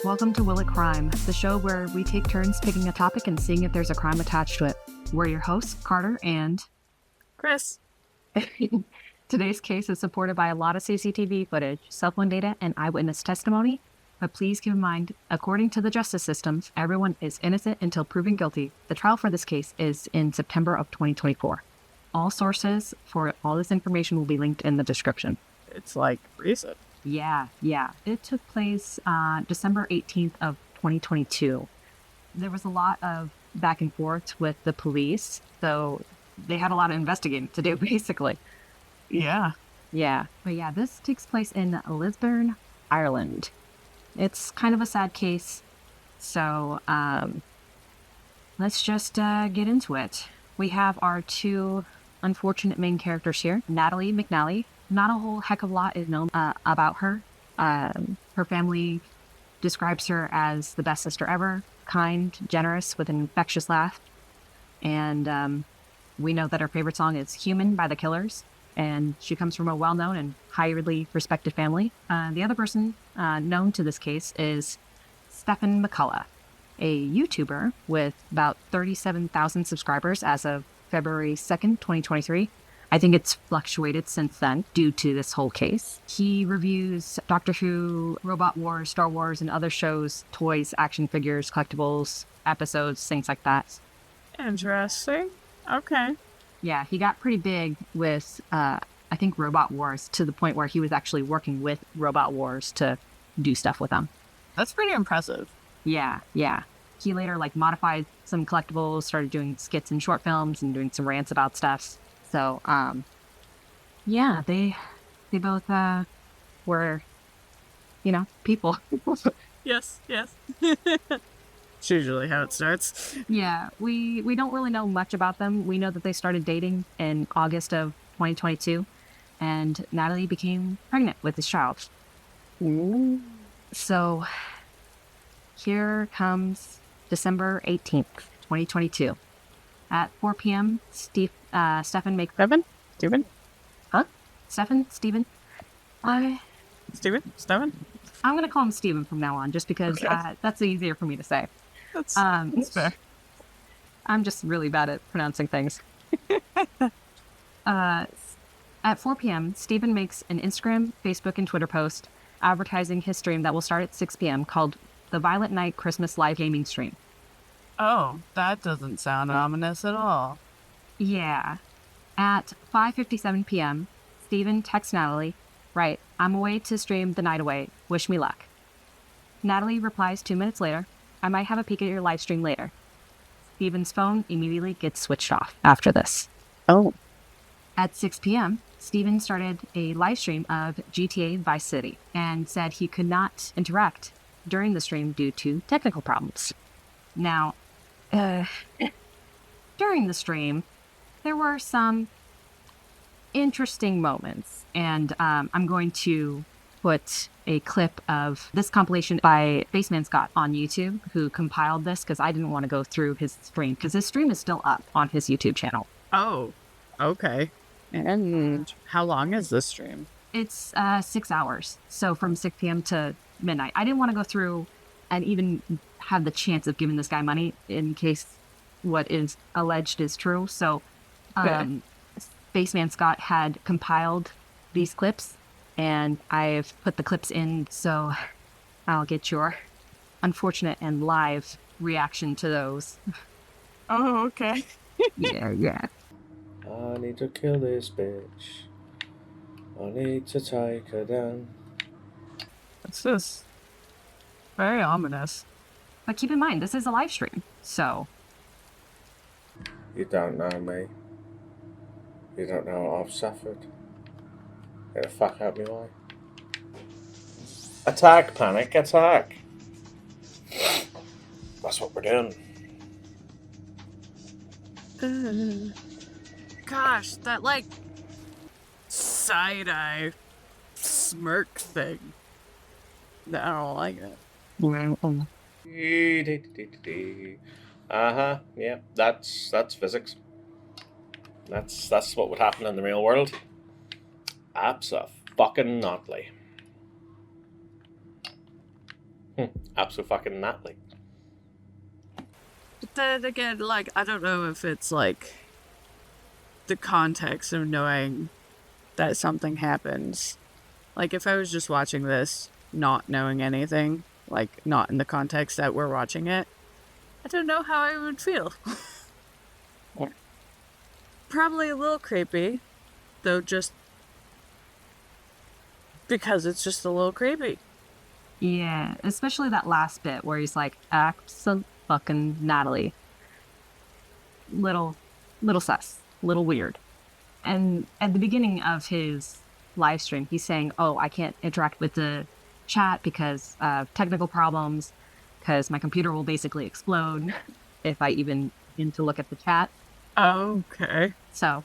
Welcome to Will It Crime, the show where we take turns picking a topic and seeing if there's a crime attached to it. We're your hosts, Carter and Chris. Today's case is supported by a lot of CCTV footage, cell phone data, and eyewitness testimony. But please keep in mind, according to the justice systems, everyone is innocent until proven guilty. The trial for this case is in September of 2024. All sources for all this information will be linked in the description. It's like recent. Yeah. It took place December 18th of 2022. There was a lot of back and forth with the police, so they had a lot of investigating to do, basically. Yeah. But this takes place in Lisburn, Ireland. It's kind of a sad case, so let's just get into it. We have our two unfortunate main characters here, Natalie McNally. Not a whole heck of a lot is known about her. Her family describes her as the best sister ever, kind, generous, with an infectious laugh. And we know that her favorite song is Human by The Killers, and she comes from a well-known and highly respected family. The other person known to this case is Stephen McCullough, a YouTuber with about 37,000 subscribers as of February 2nd, 2023. I think it's fluctuated since then due to this whole case. He reviews Doctor Who, Robot Wars, Star Wars, and other shows, toys, action figures, collectibles, episodes, things like that. Interesting. Okay. Yeah, he got pretty big with, I think, Robot Wars, to the point where he was actually working with Robot Wars to do stuff with them. That's pretty impressive. Yeah. He later, modified some collectibles, started doing skits and short films, and doing some rants about stuff. So, they both, were, people. Yes. It's usually how it starts. Yeah, we don't really know much about them. We know that they started dating in August of 2022, and Natalie became pregnant with this child. Ooh. So, here comes December 18th, 2022. At 4 p.m., Stephen makes... Steven? Huh? Stephen? Steven? I'm going to call him Steven from now on, just because that's easier for me to say. That's fair. I'm just really bad at pronouncing things. At 4 p.m., Stephen makes an Instagram, Facebook, and Twitter post advertising his stream that will start at 6 p.m. called the Violent Night Christmas Live Gaming Stream. Oh, that doesn't sound ominous at all. Yeah. At 5:57 p.m., Stephen texts Natalie, "Right, I'm away to stream the night away. Wish me luck." Natalie replies 2 minutes later, "I might have a peek at your live stream later." Stephen's phone immediately gets switched off after this. Oh. At 6 p.m., Stephen started a live stream of GTA Vice City and said he could not interact during the stream due to technical problems. Now, during the stream, there were some interesting moments, and I'm going to put a clip of this compilation by Spaceman Scott on YouTube, who compiled this, because I didn't want to go through his stream, because his stream is still up on his YouTube channel. Oh, okay. And how long is this stream? It's 6 hours, so from 6 p.m. to midnight. I didn't want to go through and even have the chance of giving this guy money in case what is alleged is true. So Spaceman Scott had compiled these clips, and I've put the clips in, so I'll get your unfortunate and live reaction to those. Oh, okay. Yeah. I need to kill this bitch. I need to take her down. It's just very ominous. But keep in mind, this is a live stream, so... You don't know me. You don't know what I've suffered. Get the fuck out of my way. Attack, panic, attack. That's what we're doing. Gosh, that side-eye smirk thing. I don't like it. Yeah, that's physics. That's what would happen in the real world. Abso-fucking-notly. Absolutely Natalie. But then again, like, I don't know if it's like the context of knowing that something happens. Like, if I was just watching this, not knowing anything, like, not in the context that we're watching it, I don't know how I would feel. Probably a little creepy, though, just because it's just a little creepy. Yeah, especially that last bit where he's like, fucking Natalie. Little sus, little weird. And at the beginning of his live stream, he's saying, oh, I can't interact with the chat because of technical problems, because my computer will basically explode if I even begin to look at the chat. Okay. So,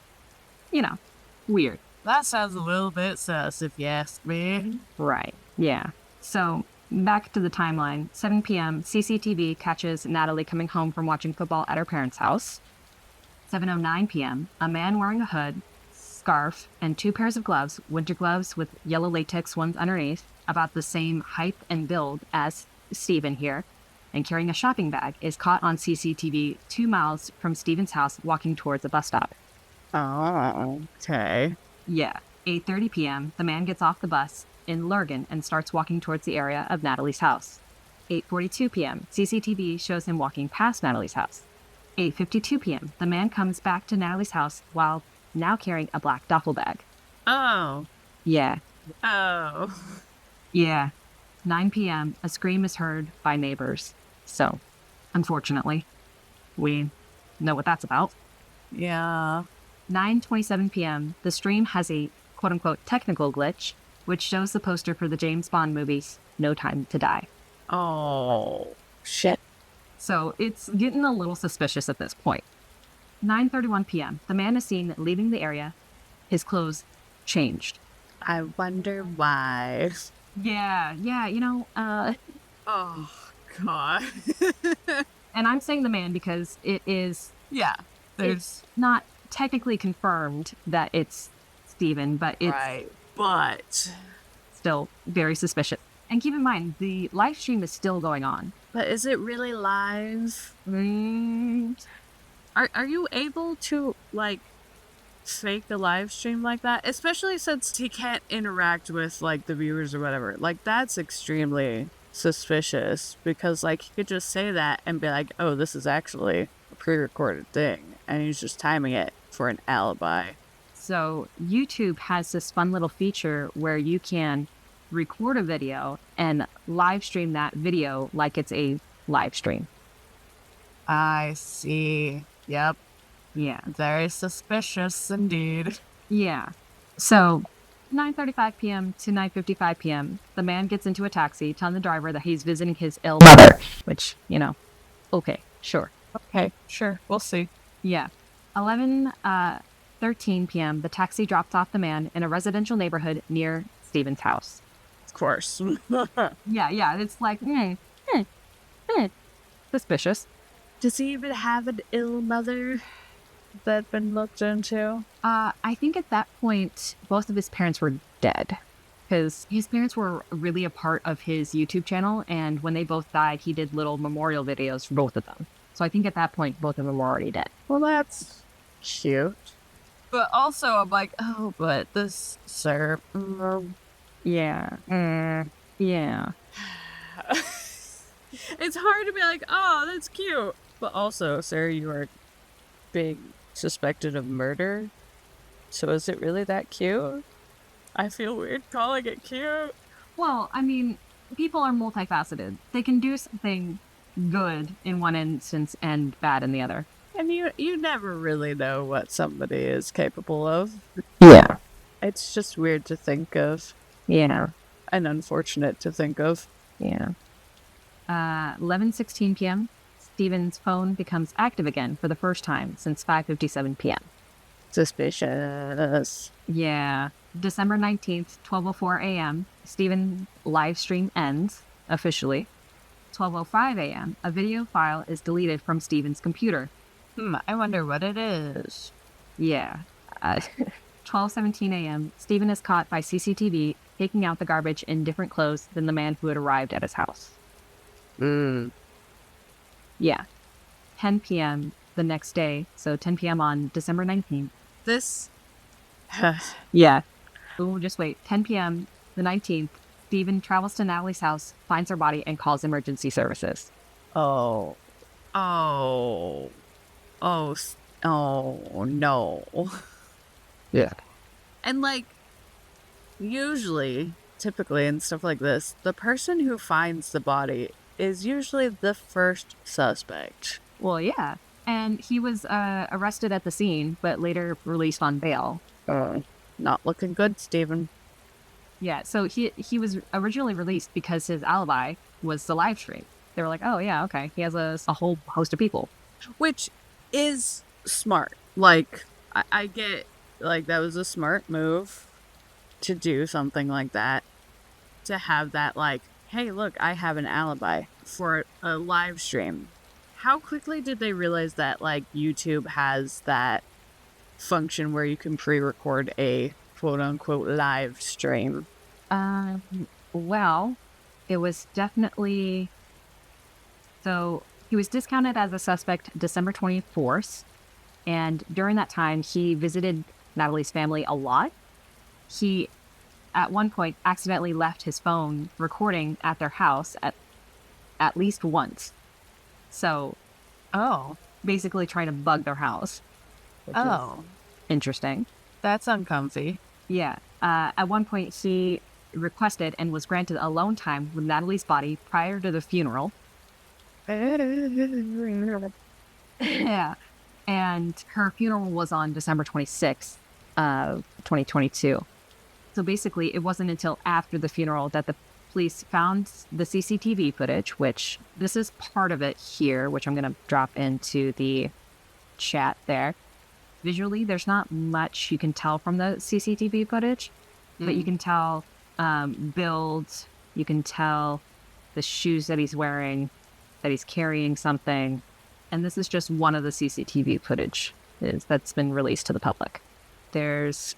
weird. That sounds a little bit sus, if you ask me. Right. Yeah. So, back to the timeline. 7 p.m., CCTV catches Natalie coming home from watching football at her parents' house. 7:09 p.m., a man wearing a hood, scarf, and 2 pairs of gloves, winter gloves with yellow latex ones underneath, about the same height and build as Stephen here, and carrying a shopping bag, is caught on CCTV 2 miles from Stephen's house walking towards a bus stop. Oh, okay. Yeah. 8:30 p.m., the man gets off the bus in Lurgan and starts walking towards the area of Natalie's house. 8:42 p.m., CCTV shows him walking past Natalie's house. 8:52 p.m., the man comes back to Natalie's house while now carrying a black duffel bag. Oh. Yeah. Oh. Yeah. 9 p.m., a scream is heard by neighbors. So, unfortunately, we know what that's about. Yeah. 9:27 p.m., the stream has a quote-unquote technical glitch, which shows the poster for the James Bond movies No Time to Die. Oh. Shit. So it's getting a little suspicious at this point. 9:31 p.m., the man is seen leaving the area, his clothes changed. I wonder why. Yeah, Oh, God. and I'm saying the man because it is... Yeah. It's not technically confirmed that it's Stephen, but it's right. But still very suspicious. And keep in mind, the live stream is still going on. But is it really live? Are you able to, like, fake a live stream like that? Especially since he can't interact with, like, the viewers or whatever. Like, that's extremely suspicious. Because, like, he could just say that and be like, oh, this is actually a pre-recorded thing. And he's just timing it for an alibi. So YouTube has this fun little feature where you can record a video and live stream that video like it's a live stream. I see. Yep. Yeah. Very suspicious indeed. Yeah. So 9:35 p.m. to 9:55 p.m., the man gets into a taxi telling the driver that he's visiting his ill mother, which, okay, sure. Okay, sure. We'll see. Yeah. 11:13 p.m., the taxi drops off the man in a residential neighborhood near Stephen's house. Of course. Yeah. It's like, suspicious. Does he even have an ill mother that's been looked into? I think at that point, both of his parents were dead. Because his parents were really a part of his YouTube channel, and when they both died, he did little memorial videos for both of them. So I think at that point, both of them were already dead. Well, that's cute. But also, I'm like, oh, but this, sir. Yeah. Yeah. It's hard to be like, oh, that's cute. But also, sir, you are being suspected of murder. So is it really that cute? I feel weird calling it cute. Well, I mean, people are multifaceted. They can do something good in one instance and bad in the other. And you never really know what somebody is capable of. Yeah. It's just weird to think of. Yeah. And unfortunate to think of. Yeah. 11:16 p.m., Stephen's phone becomes active again for the first time since 5:57 p.m. Suspicious. Yeah. December 19th, 12:04 a.m., Stephen's live stream ends, officially. 12:05 a.m., a video file is deleted from Stephen's computer. I wonder what it is. Yeah. 12:17 a.m., Stephen is caught by CCTV taking out the garbage in different clothes than the man who had arrived at his house. Mm. Yeah. 10 p.m. the next day. So 10 p.m. on December 19th. This. Yeah. Oh, just wait. 10 p.m. the 19th, Stephen travels to Natalie's house, finds her body, and calls emergency services. Oh. Oh. Oh. Oh, no. Yeah. And like, usually, typically, and stuff like this, the person who finds the body is usually the first suspect. Well, yeah. And he was arrested at the scene, but later released on bail. Not looking good, Stephen. Yeah, so he was originally released because his alibi was the live stream. They were like, oh, yeah, okay. He has a whole host of people. Which is smart. Like, I get, like, that was a smart move to do something like that. To have that, like, hey, look, I have an alibi for a live stream. How quickly did they realize that, like, YouTube has that function where you can pre-record a quote-unquote live stream? Well, it was definitely... So he was discounted as a suspect December 24th. And during that time, he visited Natalie's family a lot. He, at one point, accidentally left his phone recording at their house at least once. So Oh. basically trying to bug their house. Which is interesting. That's uncomfy. Yeah. At one point, he requested and was granted alone time with Natalie's body prior to the funeral. Yeah. And her funeral was on December 26th, 2022. So basically, it wasn't until after the funeral that the police found the CCTV footage, which this is part of it here, which I'm going to drop into the chat there. Visually, there's not much you can tell from the CCTV footage, but you can tell build, you can tell the shoes that he's wearing, that he's carrying something. And this is just one of the CCTV footage that's been released to the public. There's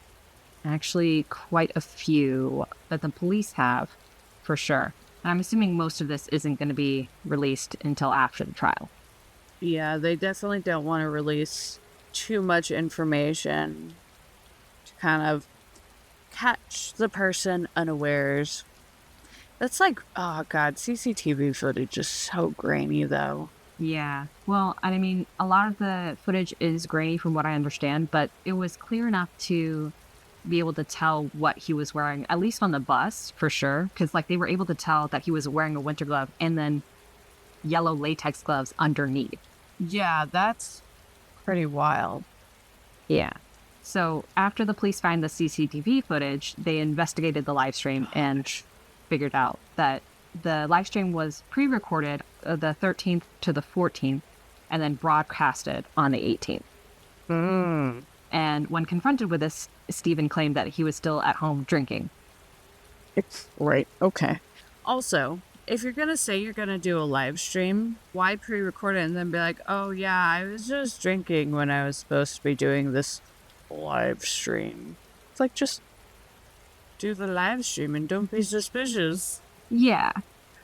actually quite a few that the police have, for sure. And I'm assuming most of this isn't going to be released until after the trial. Yeah, they definitely don't want to release too much information to kind of catch the person unawares. That's like, oh god, CCTV footage is so grainy though. Yeah. Well, I mean, a lot of the footage is grainy from what I understand, but it was clear enough to be able to tell what he was wearing, at least on the bus, for sure. Because, like, they were able to tell that he was wearing a winter glove and then yellow latex gloves underneath. Yeah, that's pretty wild. Yeah. So after the police found the CCTV footage, they investigated the live stream and figured out that the live stream was pre-recorded the 13th to the 14th and then broadcasted on the 18th. And when confronted with this, Stephen claimed that he was still at home drinking. Right. Okay. Also, if you're going to say you're going to do a live stream, why pre-record it and then be like, oh yeah, I was just drinking when I was supposed to be doing this live stream? It's like, just do the live stream and don't be suspicious. Yeah,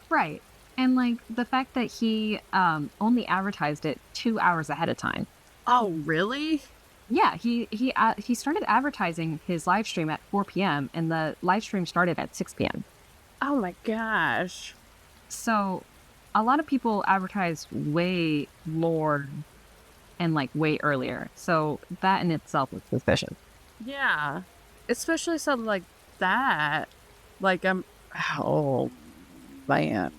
right. And, like, the fact that he only advertised it 2 hours ahead of time. Oh, really? Yeah, he started advertising his live stream at 4 p.m. and the live stream started at 6 p.m. Oh my gosh. So a lot of people advertise way more and, like, way earlier. So that in itself was suspicious. Yeah. Especially something like that. Like, oh, man.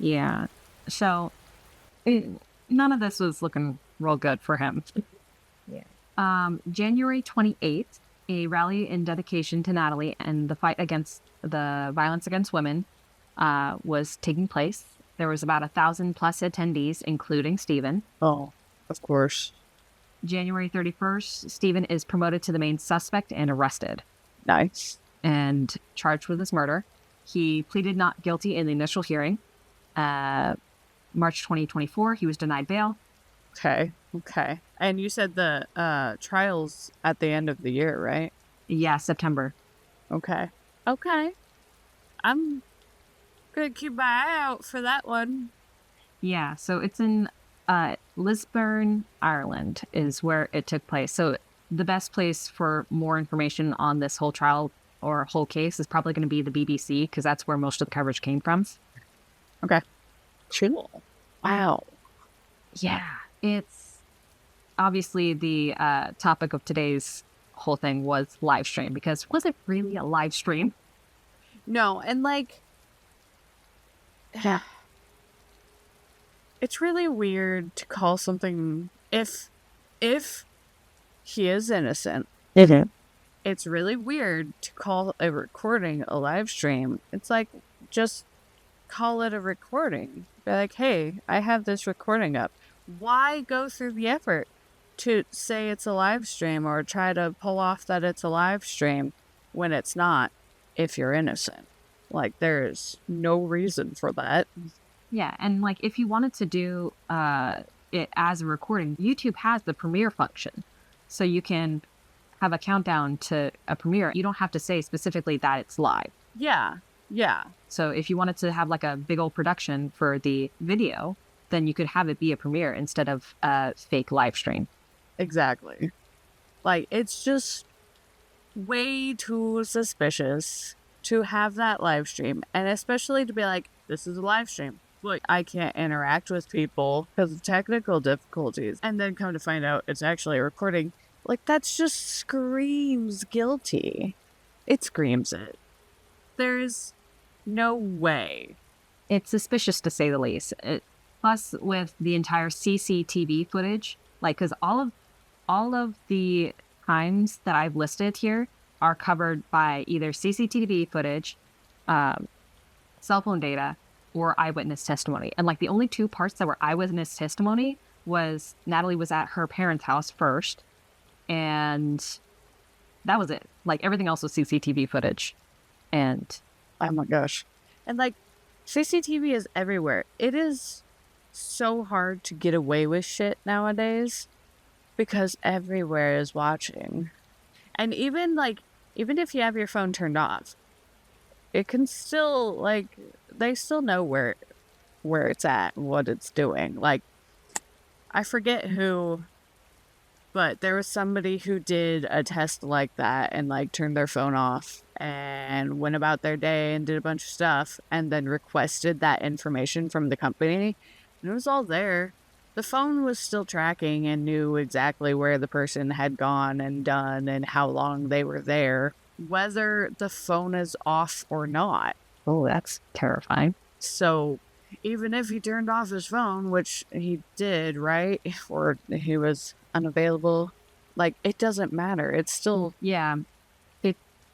Yeah. So none of this was looking real good for him. Yeah. January 28th, a rally in dedication to Natalie and the fight against the violence against women was taking place. There was about 1,000 plus attendees, including Stephen. Oh, of course. January 31st, Stephen is promoted to the main suspect and arrested. Nice. And charged with his murder. He pleaded not guilty in the initial hearing. March 2024, he was denied bail. Okay. And you said the trial's at the end of the year, right? Yeah, September. Okay. I'm gonna keep my eye out for that one. Yeah, so it's in Lisburn, Ireland, is where it took place. So the best place for more information on this whole trial or whole case is probably going to be the BBC because that's where most of the coverage came from. Okay. Cool. Wow. Yeah, it's obviously the topic of today's whole thing was live stream because was it really a live stream? No, and like, yeah, it's really weird to call something if he is innocent. It's really weird to call a recording a live stream. It's like just call it a recording. Be like, hey, I have this recording up. Why go through the effort to say it's a live stream or try to pull off that it's a live stream when it's not if you're innocent? Like, there's no reason for that. Yeah, and like if you wanted to do it as a recording, YouTube has the premiere function. So you can have a countdown to a premiere. You don't have to say specifically that it's live. Yeah. Yeah. So if you wanted to have like a big old production for the video, then you could have it be a premiere instead of a fake live stream. Exactly. Like, it's just way too suspicious to have that live stream. And especially to be like, this is a live stream. Like, I can't interact with people because of technical difficulties. And then come to find out it's actually a recording. Like, that's just screams guilty. It screams it. There's no way. It's suspicious to say the least. Plus, with the entire CCTV footage, like, because all of the times that I've listed here are covered by either CCTV footage, cell phone data, or eyewitness testimony. And like the only two parts that were eyewitness testimony was Natalie was at her parents' house first, and that was it. Like everything else was CCTV footage. And oh my gosh. And like CCTV is everywhere. It is so hard to get away with shit nowadays because everywhere is watching. And even if you have your phone turned off, it can still they still know where it's at and what it's doing. Like, I forget who, but there was somebody who did a test like that and like turned their phone off and went about their day and did a bunch of stuff and then requested that information from the company. And it was all there. The phone was still tracking and knew exactly where the person had gone and done and how long they were there, whether the phone is off or not. oh, that's terrifying. So even if he turned off his phone, which he did, right? Or he was unavailable, like, it doesn't matter. It's still, Yeah.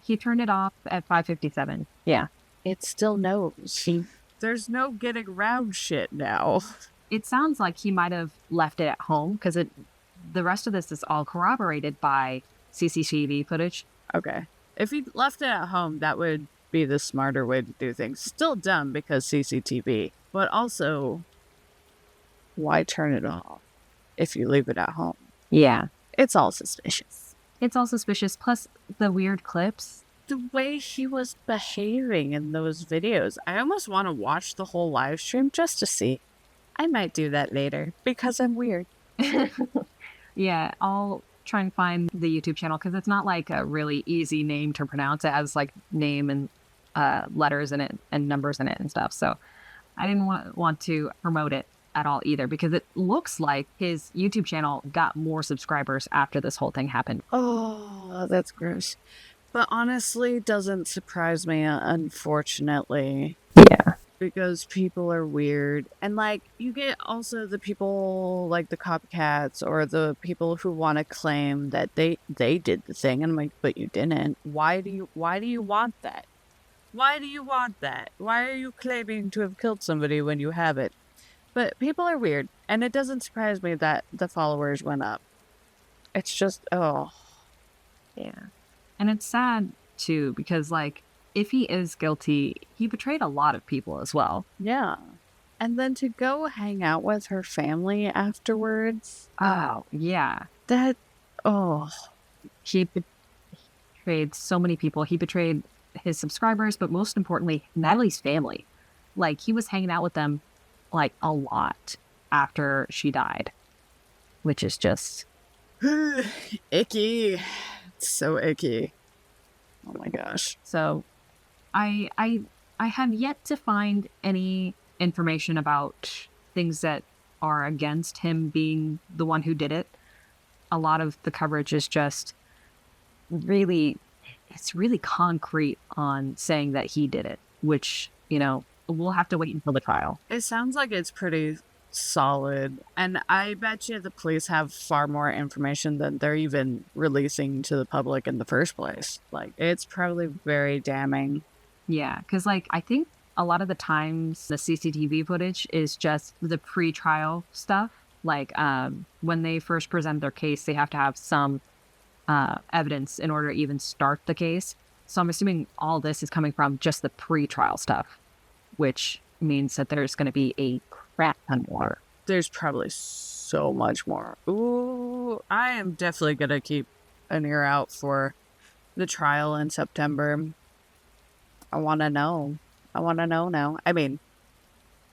He turned it off at 5:57. Yeah. it still knows. There's no getting around shit now. It sounds like he might have left it at home because the rest of this is all corroborated by CCTV footage. Okay. If he left it at home, that would be the smarter way to do things. Still dumb because CCTV, but also, why turn it off if you leave it at home? Yeah. It's all suspicious. It's all suspicious. Plus the weird clips. The way he was behaving in those videos, I almost want to watch the whole live stream just to see. I might do that later because I'm weird. Yeah, I'll try and find the YouTube channel because it's not like a really easy name to pronounce. It has like name and letters in it and numbers in it and stuff. So I didn't want to promote it at all either because it looks like his YouTube channel got more subscribers after this whole thing happened. Oh, that's gross. But honestly, doesn't surprise me, unfortunately. Yeah. Because people are weird. And like, you get also the people like the copycats or the people who want to claim that they did the thing. And I'm like, but you didn't. Why do you want that? Why do you want that? Why are you claiming to have killed somebody when you haven't? But people are weird. And it doesn't surprise me that the followers went up. It's just, oh. Yeah. And it's sad too because like if he is guilty, he betrayed a lot of people as well. Yeah. And then to go hang out with her family afterwards. Oh, yeah. That, oh. He betrayed so many people. He betrayed his subscribers, but most importantly, Natalie's family. Like he was hanging out with them like a lot after she died, which is just Icky. It's so icky. Oh my gosh. so. I have yet to find any information about things that are against him being the one who did it. A lot of the coverage is just really, it's really concrete on saying that he did it, which, we'll have to wait until the trial. It sounds like it's pretty solid. And I bet you the police have far more information than they're even releasing to the public in the first place. Like, it's probably very damning. Yeah, because I think a lot of the times the CCTV footage is just the pre-trial stuff. Like when they first present their case, they have to have some evidence in order to even start the case. So I'm assuming all this is coming from just the pre-trial stuff, which means that there's going to be a crap ton more. There's probably so much more. Ooh, I am definitely going to keep an ear out for the trial in September. I want to know. I want to know now. I mean,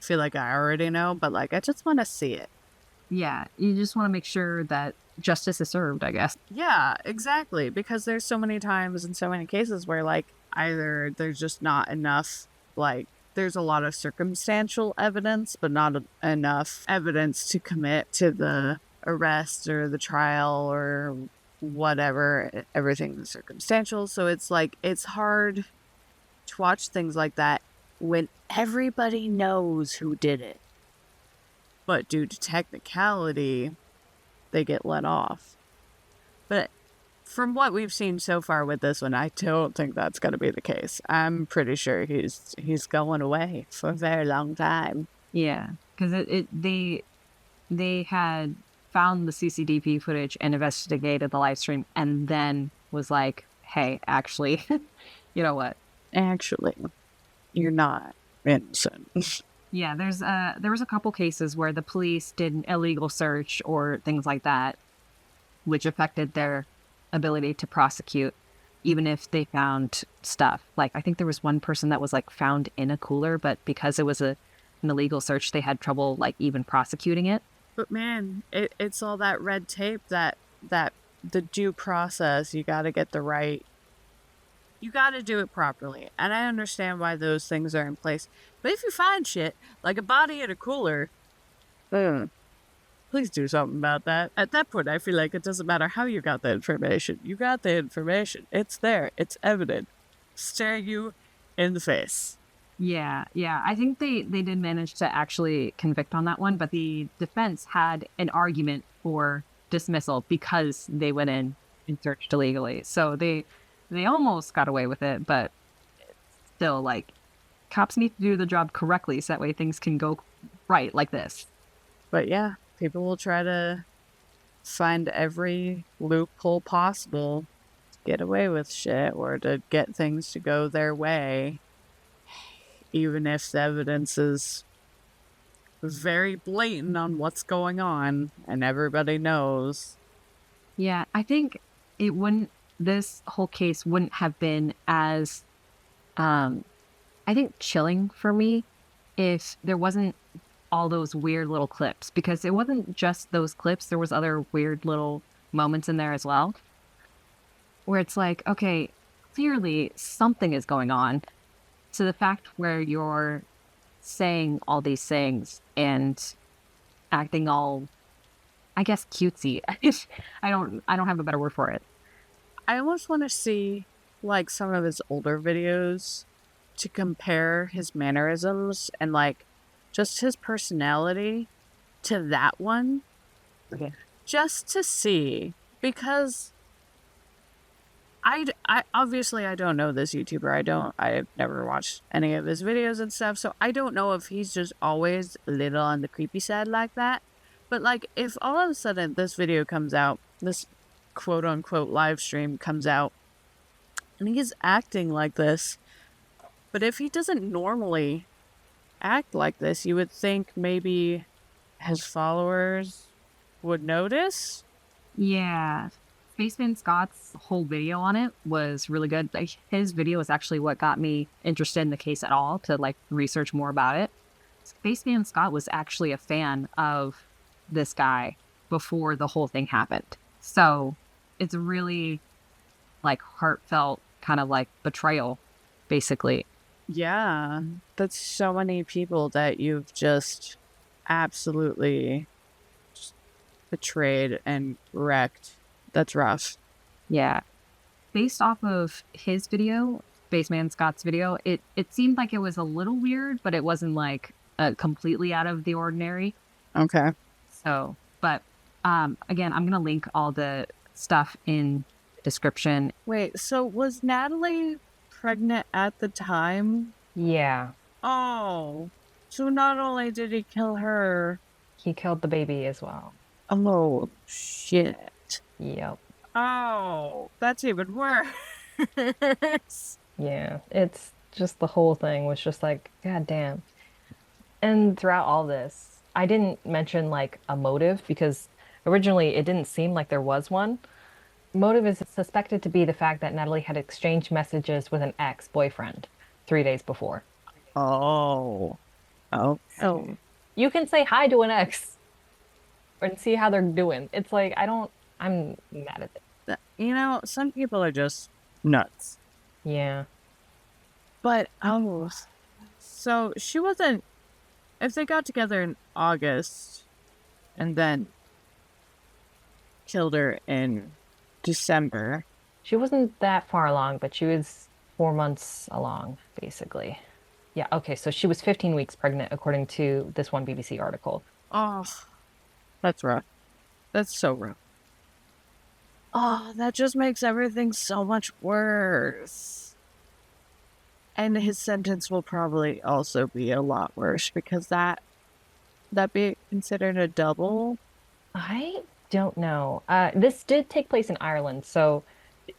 I feel like I already know, but I just want to see it. Yeah, you just want to make sure that justice is served, I guess. Yeah, exactly. Because there's so many times and so many cases where either there's just not enough, there's a lot of circumstantial evidence, but not enough evidence to commit to the arrest or the trial or whatever. Everything's circumstantial. So it's hard to watch things like that when everybody knows who did it. But due to technicality, they get let off. But from what we've seen so far with this one, I don't think that's going to be the case. I'm pretty sure he's going away for a very long time. Yeah, because they had found the CCTV footage and investigated the live stream, and then was like, "Hey, actually, you know what? Actually, you're not innocent." Yeah, there was a couple cases where the police did an illegal search or things like that, which affected their ability to prosecute, even if they found stuff. I think there was one person that was found in a cooler, but because it was an illegal search, they had trouble even prosecuting it. But man, it's all that red tape, that the due process. You got to get the right. You got to do it properly. And I understand why those things are in place. But if you find shit, like a body in a cooler, please do something about that. At that point, I feel like it doesn't matter how you got the information. You got the information. It's there. It's evident. Staring you in the face. Yeah. I think they did manage to actually convict on that one, but the defense had an argument for dismissal because they went in and searched illegally. So they almost got away with it, but still, cops need to do the job correctly so that way things can go right like this. But yeah, people will try to find every loophole possible to get away with shit or to get things to go their way, even if the evidence is very blatant on what's going on and everybody knows. Yeah, I think this whole case wouldn't have been as, I think, chilling for me if there wasn't all those weird little clips, because it wasn't just those clips. There was other weird little moments in there as well, where it's okay, clearly something is going on. To the fact where you're saying all these things and acting all, I guess, cutesy. I don't have a better word for it. I almost want to see some of his older videos to compare his mannerisms and just his personality to that one. Okay. Just to see, because I obviously I don't know this YouTuber. I've never watched any of his videos and stuff, so I don't know if he's just always a little on the creepy side like that. But if all of a sudden this video comes out, this quote unquote live stream comes out, and he's acting like this, but if he doesn't normally act like this, you would think maybe his followers would notice. Yeah. Spaceman Scott's whole video on it was really good. His video is actually what got me interested in the case at all, to research more about it. Spaceman Scott was actually a fan of this guy before the whole thing happened. So it's really like heartfelt, kind of like betrayal, basically. Yeah, that's so many people that you've just absolutely just betrayed and wrecked. That's rough. Yeah. Based off of his video, Spaceman Scott's video, it seemed like it was a little weird, but it wasn't like completely out of the ordinary. Okay. So, but again, I'm gonna link all the stuff in the description. Wait, so was Natalie pregnant at the time? Yeah, Oh, so not only did he kill her, he killed the baby as well. oh, shit. Yep. Oh, that's even worse. Yeah, it's just the whole thing was just like, God damn. And throughout all this, I didn't mention like a motive because originally it didn't seem like there was one. Motive is suspected to be the fact that Natalie had exchanged messages with an ex-boyfriend 3 days before. Oh. Oh. So you can say hi to an ex and see how they're doing. It's like, I'm mad at it. You know, some people are just nuts. Yeah. But, oh, so she wasn't, if they got together in August and then killed her in December. She wasn't that far along, but she was 4 months along, basically. Yeah, okay, so she was 15 weeks pregnant, according to this one BBC article. Oh, that's rough. That's so rough. Oh, that just makes everything so much worse. And his sentence will probably also be a lot worse because that be considered a double? I don't know. This did take place in Ireland, so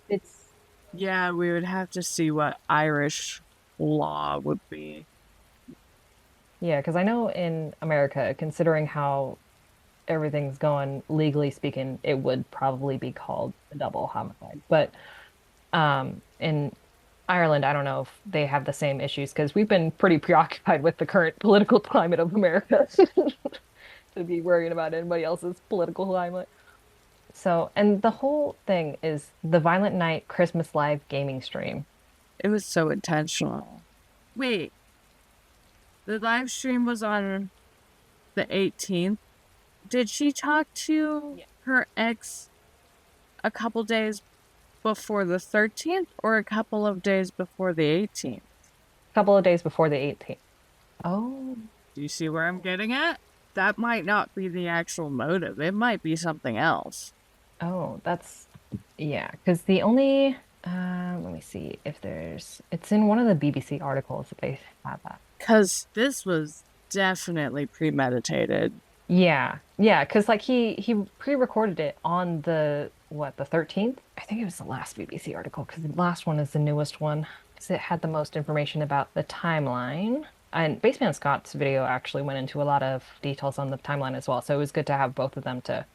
it's... Yeah, we would have to see what Irish law would be. Yeah, because I know in America, considering how everything's going, legally speaking, it would probably be called a double homicide. But in Ireland, I don't know if they have the same issues because we've been pretty preoccupied with the current political climate of America to be worrying about anybody else's political climate. So, and the whole thing is the Violent Night Christmas Live gaming stream. It was so intentional. Wait, the live stream was on the 18th. Did she talk to her ex a couple days before the 13th or a couple of days before the 18th? A couple of days before the 18th. Oh. Do you see where I'm getting at? That might not be the actual motive. It might be something else. Oh, that's... Yeah, because the only... let me see if there's... It's in one of the BBC articles that they have that. Because this was definitely premeditated. Yeah, because like he pre-recorded it on the 13th? I think it was the last BBC article because the last one is the newest one because it had the most information about the timeline. And Baseman Scott's video actually went into a lot of details on the timeline as well, so it was good to have both of them to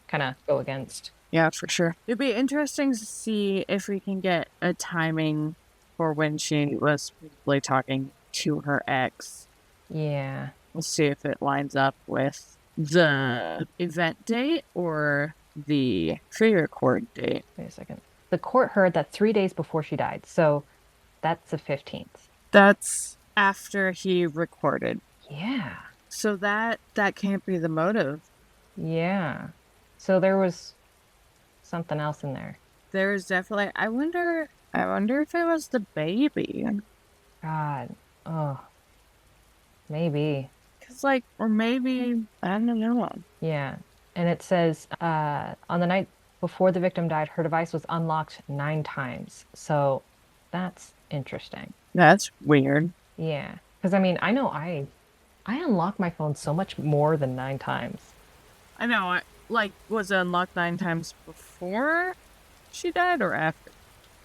kind of go against. Yeah, for sure. It'd be interesting to see if we can get a timing for when she was probably talking to her ex. Yeah. We'll see if it lines up with the event date or the pre-record date. Wait a second. The court heard that 3 days before she died, so that's the 15th. That's after he recorded. Yeah. So that can't be the motive. Yeah. So there was something else in there. There is definitely... I wonder if it was the baby. God. Oh. Maybe. Cause or maybe, I don't know. Yeah. And it says, on the night before the victim died, her device was unlocked 9 times. So that's interesting. That's weird. Yeah. Because I mean, I know I unlock my phone so much more than 9 times. I know. Was it unlocked 9 times before she died or after?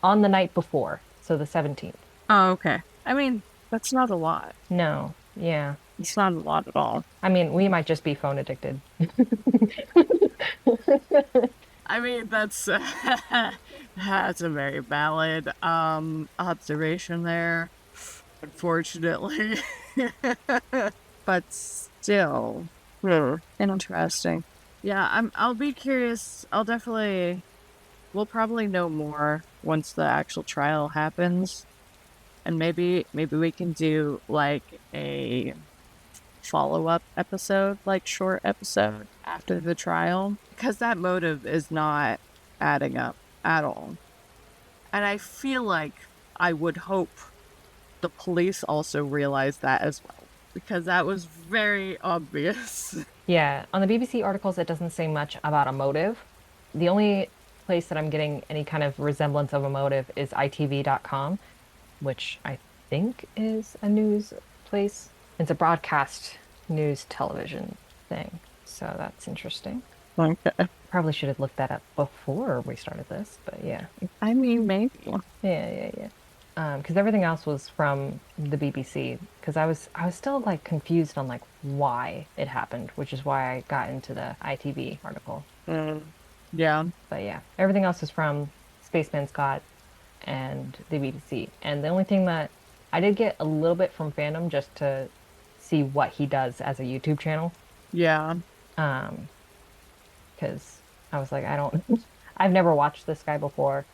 On the night before. So the 17th. Oh, okay. I mean, that's not a lot. No. Yeah. It's not a lot at all. I mean, we might just be phone addicted. I mean, that's a very valid observation there. Unfortunately. but still, interesting. Yeah, I'll be curious. We'll probably know more once the actual trial happens, and maybe we can do like a follow-up episode, like short episode after the trial, because that motive is not adding up at all. And I feel like I would hope the police also realized that as well, because that was very obvious. Yeah, on the BBC articles, it doesn't say much about a motive. The only place that I'm getting any kind of resemblance of a motive is ITV.com, which I think is a news place. It's a broadcast news television thing. So that's interesting. Okay. Probably should have looked that up before we started this, but yeah. I mean, maybe. Yeah. Because everything else was from the BBC. Because I was still like confused on like why it happened, which is why I got into the ITV article. Yeah. But yeah, everything else is from Spaceman Scott and the BBC. And the only thing that I did get a little bit from fandom just to see what he does as a YouTube channel. Yeah. Because I was like, I've never watched this guy before.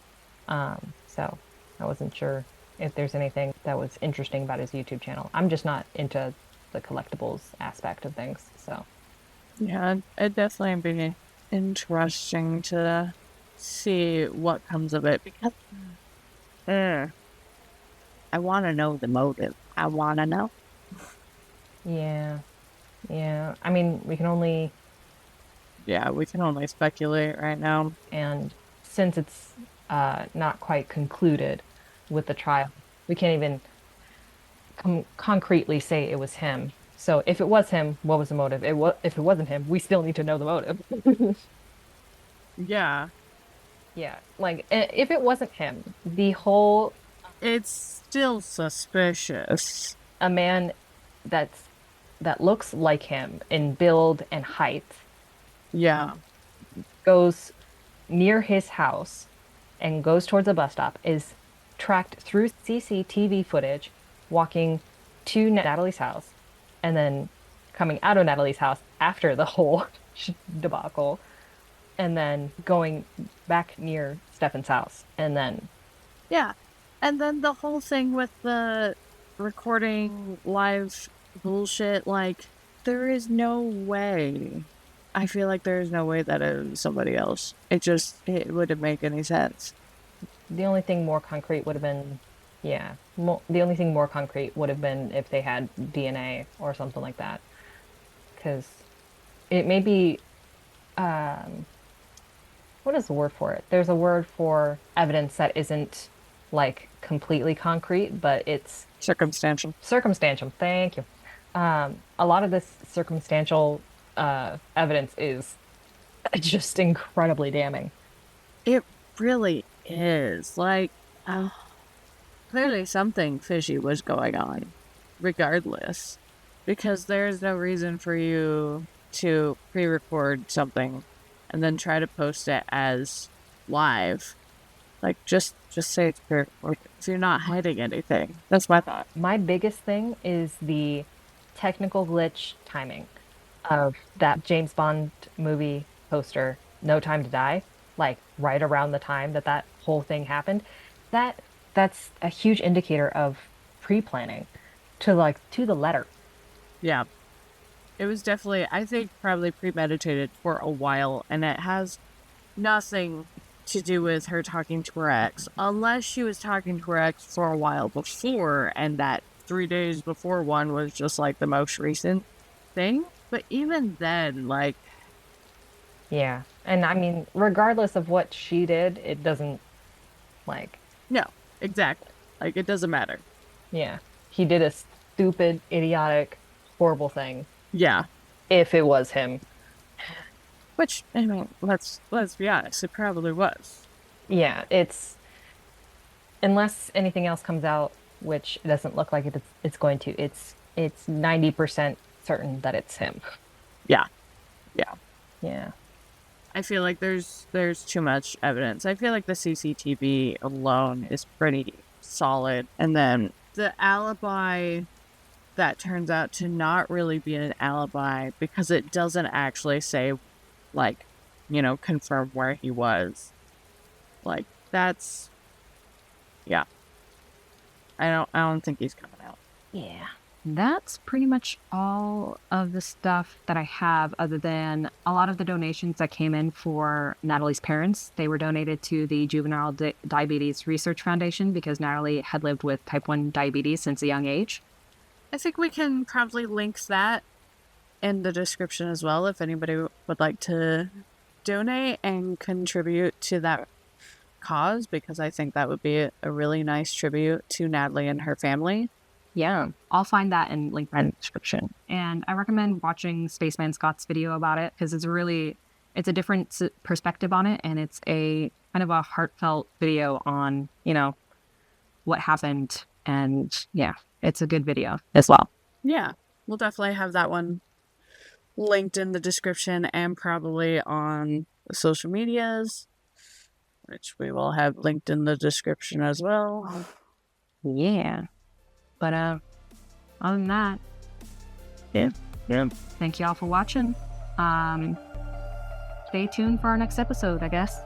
So I wasn't sure if there's anything that was interesting about his YouTube channel. I'm just not into the collectibles aspect of things. So yeah, it'd definitely be interesting to see what comes of it, because I want to know the motive. I want to know. yeah. I mean, we can only speculate right now. And since it's not quite concluded with the trial, we can't even concretely say it was him. So if it was him, what was the motive? If it wasn't him, we still need to know the motive. Yeah. Yeah, like if it wasn't him, it's still suspicious. A man that looks like him in build and height. Yeah. Goes near his house and goes towards a bus stop, is tracked through CCTV footage, walking to Natalie's house, and then coming out of Natalie's house after the whole debacle, and then going back near Stefan's house, and then... Yeah, and then the whole thing with the recording live bullshit, like, there is no way... I feel like there is no way that it was somebody else. It wouldn't make any sense. The only thing more concrete would have been, the only thing more concrete would have been if they had DNA or something like that. Because it may be, what is the word for it? There's a word for evidence that isn't like completely concrete, but it's circumstantial. Circumstantial, thank you. A lot of this circumstantial evidence is just incredibly damning. It really is. Like, clearly something fishy was going on, regardless. Because there's no reason for you to pre-record something and then try to post it as live. Like, just say it's pre-recorded if you're not hiding anything. That's my thought. My biggest thing is the technical glitch timing of that James Bond movie poster, No Time to Die, like right around the time that whole thing happened. That's a huge indicator of pre-planning to the letter. Yeah. It was definitely, I think, probably premeditated for a while, and it has nothing to do with her talking to her ex, unless she was talking to her ex for a while before, and that 3 days before one was just like the most recent thing. But even then, like... Yeah. And I mean, regardless of what she did, it doesn't, like... No, exactly. Like, it doesn't matter. Yeah. He did a stupid, idiotic, horrible thing. Yeah. If it was him. Which, I mean, let's be honest, it probably was. Yeah, it's... Unless anything else comes out, which it doesn't look like it's going to, it's 90% certain that it's him. Yeah. I feel like there's too much evidence. I feel like the CCTV alone is pretty solid, and then the alibi that turns out to not really be an alibi because it doesn't actually say, like, confirm where he was. Like, that's, yeah. I don't think he's coming out. Yeah. That's pretty much all of the stuff that I have, other than a lot of the donations that came in for Natalie's parents. They were donated to the Juvenile Diabetes Research Foundation because Natalie had lived with type 1 diabetes since a young age. I think we can probably link that in the description as well if anybody would like to donate and contribute to that cause, because I think that would be a really nice tribute to Natalie and her family. Yeah, I'll find that and link that in the description. And I recommend watching Spaceman Scott's video about it because it's a different perspective on it, and it's a kind of a heartfelt video on, what happened. And yeah, it's a good video as well. Yeah, we'll definitely have that one linked in the description and probably on social medias, which we will have linked in the description as well. Yeah. But other than that, Yeah. thank y'all for watching. Stay tuned for our next episode, I guess.